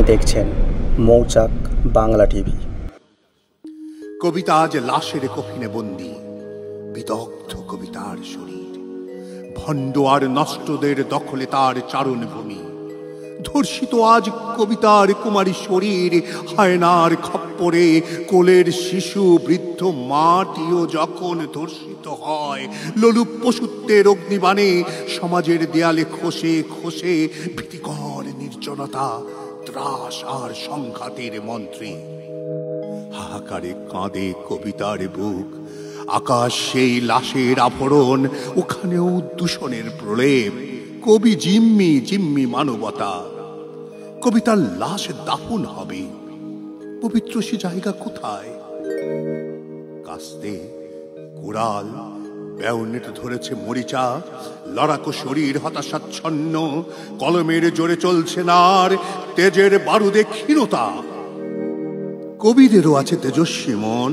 দেখছেন মৌচাক বাংলা টিভি। কবিতা আজ লাশের কফিনে বন্দী, বিদগ্ধ কবিতার শরীর, ভণ্ড আর নষ্টদের দখলে তার চারণভূমি। ধর্ষিত আজ কবিতার কুমারী শরীর, হায়নার খপ্পরে কোলের শিশু বৃদ্ধ মাটিও যখন ধর্ষিত হয়, লোলুপ পশুত্বের অগ্নিবাণে সমাজের দেয়ালে খসে খসে ভীতিকর নির্জনতা, ত্রাস আর সংঘাতের মন্ত্রে। হাহাকারে কাঁদে কবিতার বুক, আকাশ সেই লাশের আভরণ, ওখানেও দূষণের প্রলেপ। কবি জিম্মি জিম্মি মানবতা। কবিতার লাশ দাফন হবে, পবিত্র সে জায়গা কোথায়? কাস্তে কুড়াল ব্যাওনেট ধরেছে মরিচা, লড়াকো শরীর হতাশাচ্ছন্ন, কলমের জোরে চলছে নার, তেজের বারুদে ক্ষীণতা। কবিদেরও আছে তেজস্বী মন,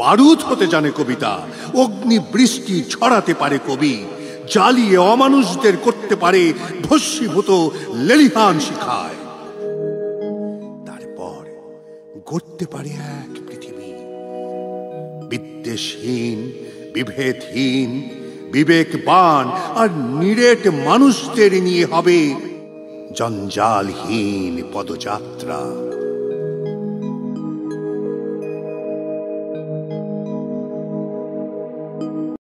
বারুদ হতে জানে কবিতা, অগ্নি বৃষ্টি ছড়াতে পারে কবি, জ্বালিয়ে অমানুষদের করতে পারে ভস্মীভূত লেলিহান শিখায়। তারপর গড়তে পারে এক পৃথিবী বিদ্বেষহীন, বিভেদহীন, বিবেকবান আর নিরেট মানুষদের নিয়ে হবে জঞ্জালহীন পদযাত্রা।